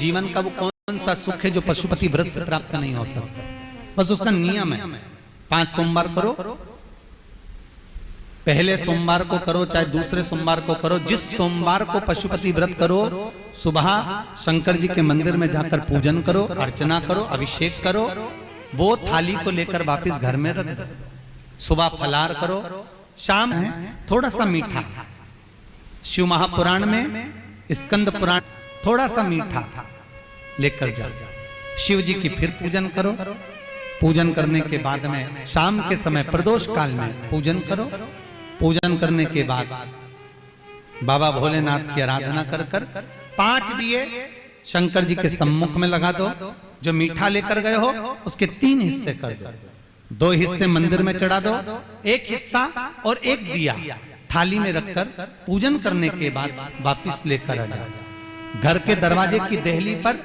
जीवन का वो कौन सा सुख है जो पशुपति व्रत से प्राप्त नहीं हो सकता। बस उसका नियम है, 5 सोमवार करो, पहले सोमवार को करो चाहे दूसरे सोमवार को करो, जिस सोमवार को पशुपति व्रत करो सुबह शंकर जी के मंदिर में जाकर पूजन करो, अर्चना करो, अभिषेक करो, वो थाली को लेकर वापस घर में रख दो। सुबह फलाहार करो, शाम है थोड़ा सा मीठा, शिव महापुराण में स्कंद पुराण थोड़ा सा मीठा लेकर जाओ, शिव जी की फिर पूजन करो। पूजन करने के बाद में शाम के समय प्रदोष काल में पूजन करो। पूजन करने के बाद बाबा भोलेनाथ की आराधना कर कर 5 दिए शंकर जी के सम्मुख में लगा दो। जो मीठा लेकर गए हो उसके 3 हिस्से कर दो, 2 हिस्से मंदिर में चढ़ा दो, 1 हिस्सा और 1 दिया थाली में रखकर पूजन करने के बाद वापिस लेकर आ जाओ। घर के दरवाजे की देहली पर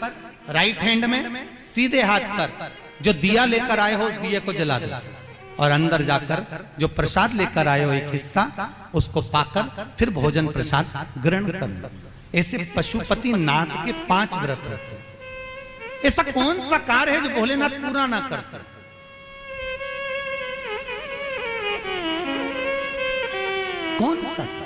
राइट हैंड में सीधे हाथ पर जो दिया लेकर आए हो उस दिए को जला दो और अंदर जाकर जो प्रसाद लेकर आए हो 1 हिस्सा उसको पाकर फिर भोजन प्रसाद ग्रहण कर लो। ऐसे पशुपति नाथ के 5 व्रत रहते हैं। ऐसा कौन सा कार्य है जो भोलेनाथ पूरा ना करता? कौन सा कार्य?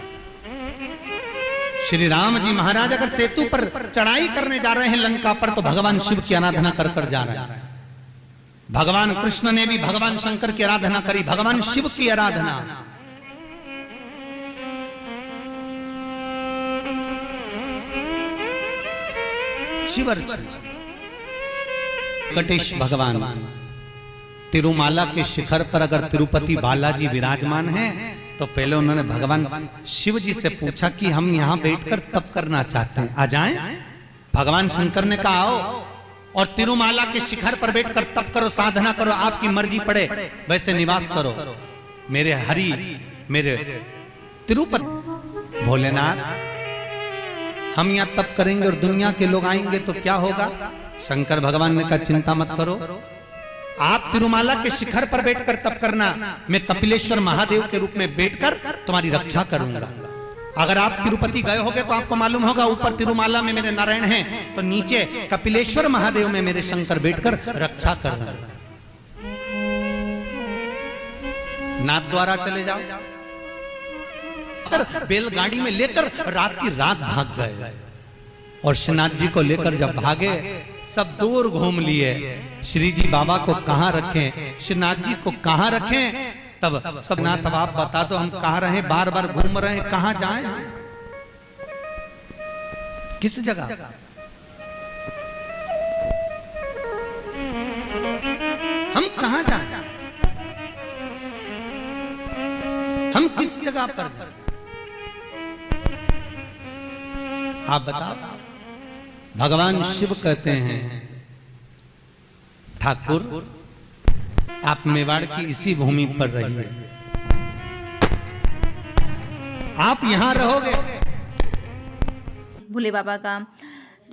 श्री राम जी महाराज अगर सेतु पर चढ़ाई करने जा रहे हैं लंका पर तो भगवान शिव की आराधना कर कर जा रहे हैं। भगवान कृष्ण ने भी भगवान शंकर की आराधना करी, भगवान शिव की आराधना। शिवर्चन कटेश भगवान तिरुमाला के शिखर पर अगर तिरुपति बालाजी विराजमान हैं तो पहले उन्होंने भगवान शिव जी से पूछा कि हम यहां बैठकर तप करना चाहते हैं, आ जाएं? भगवान शंकर ने कहा आओ और तिरुमाला के शिखर पर बैठकर तप करो, साधना करो, आपकी मर्जी पड़े वैसे निवास करो मेरे हरि मेरे तिरुपति भोलेनाथ। हम यहां तप करेंगे और दुनिया के लोग आएंगे तो क्या होगा? शंकर भगवान ने कहा चिंता मत करो, आप तिरुमाला के शिखर पर बैठकर तप करना, मैं कपिलेश्वर महादेव के रूप में बैठकर तुम्हारी रक्षा करूंगा। अगर आप तिरुपति गए होगे तो आपको मालूम होगा ऊपर तिरुमाला में मेरे नारायण हैं तो नीचे कपिलेश्वर महादेव में मेरे शंकर बैठकर रक्षा कर रहे हैं। नाथ द्वारा चले जाओ, बैलगाड़ी में लेकर रात की रात भाग गए और श्रीनाथ जी को लेकर जब भागे सब दूर घूम लिए। श्री जी बाबा को कहां रखें, श्रीनाथ जी को कहां रखें? तब सब नाथ अब आप बता दो हम कहां रहे, बार बार घूम रहे हैं, कहां जाएं? किस जगह? हम कहां जाएं? हम किस जगह पर जाएं? आप बताओ। भगवान शिव कहते हैं ठाकुर आप मेवाड़ की इसी भूमि पर रहिए, आप यहां रहोगे। भोले बाबा का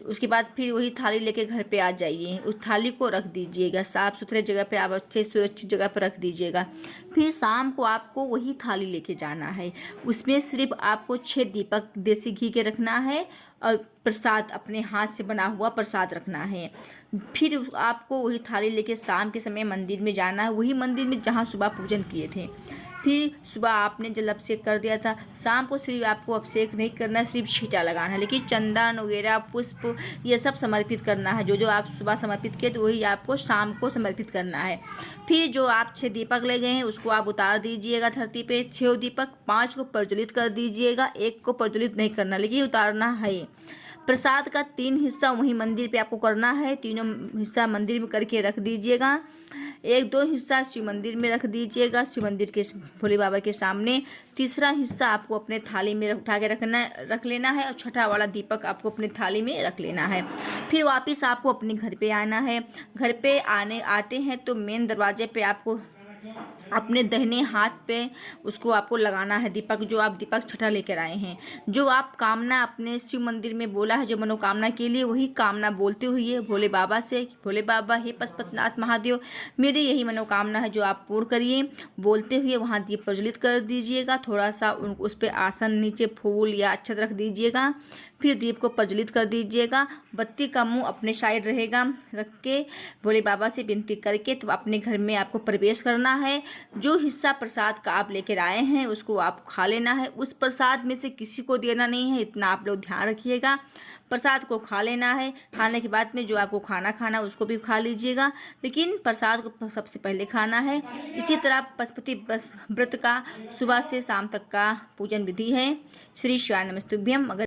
उसके बाद फिर वही थाली लेके घर पे आ जाइए, उस थाली को रख दीजिएगा साफ सुथरे जगह पे, आप अच्छे सुरक्षित जगह पर रख दीजिएगा। फिर शाम को आपको वही थाली लेके जाना है, उसमें सिर्फ आपको 6 दीपक देसी घी के रखना है और प्रसाद अपने हाथ से बना हुआ प्रसाद रखना है। फिर आपको वही थाली लेके शाम के समय मंदिर में जाना है, वही मंदिर में जहाँ सुबह पूजन किए थे। फिर सुबह आपने जल अभिषेक कर दिया था, शाम को सिर्फ आपको अभिषेक नहीं करना, सिर्फ छींटा लगाना है, लेकिन चंदन वगैरह पुष्प ये सब समर्पित करना है। जो जो आप सुबह समर्पित किए तो वही आपको शाम को समर्पित करना है। फिर जो आप 6 दीपक ले गए हैं उसको आप उतार दीजिएगा धरती पे। 6 दीपक 5 को प्रज्वलित कर दीजिएगा, 1 को प्रज्वलित नहीं करना, लेकिन उतारना है। प्रसाद का 3 हिस्सा वहीं मंदिर पे आपको करना है, तीनों हिस्सा मंदिर में करके रख दीजिएगा। 1-2 हिस्सा शिव मंदिर में रख दीजिएगा, शिव मंदिर के भोले बाबा के सामने। तीसरा हिस्सा आपको अपने थाली में उठा के रख लेना है और छठा वाला दीपक आपको अपने थाली में रख लेना है। फिर वापस आपको अपने घर पे आना है। घर पे आते हैं तो मेन दरवाजे पे आपको अपने दाहिने हाथ पे उसको आपको लगाना है दीपक, जो आप दीपक छठा लेकर आए हैं। जो आप कामना अपने शिव मंदिर में बोला है जो मनोकामना के लिए, वही कामना बोलते हुए भोले बाबा से, भोले बाबा हे पशुपतिनाथ महादेव मेरी यही मनोकामना है जो आप पूर्ण करिए, बोलते हुए वहाँ दीप प्रज्वलित कर दीजिएगा। थोड़ा सा उस पर आसन नीचे फूल या अक्षत रख दीजिएगा। फिर दीप को प्रज्वलित कर दीजिएगा। बत्ती का मुंह अपने साइड रहेगा, रख के भोले बाबा से विनती करके तो अपने घर में आपको प्रवेश करना है। जो हिस्सा प्रसाद का आप लेकर आए हैं उसको आप खा लेना है। उस प्रसाद में से किसी को देना नहीं है, इतना आप लोग ध्यान रखिएगा। प्रसाद को खा लेना है। खाने के बाद में जो आपको खाना उसको भी खा लीजिएगा, लेकिन प्रसाद को सबसे पहले खाना है। इसी तरह पशुपति व्रत का सुबह से शाम तक का पूजन विधि है। श्री शिवाय नमस्तुभ्यम। अगर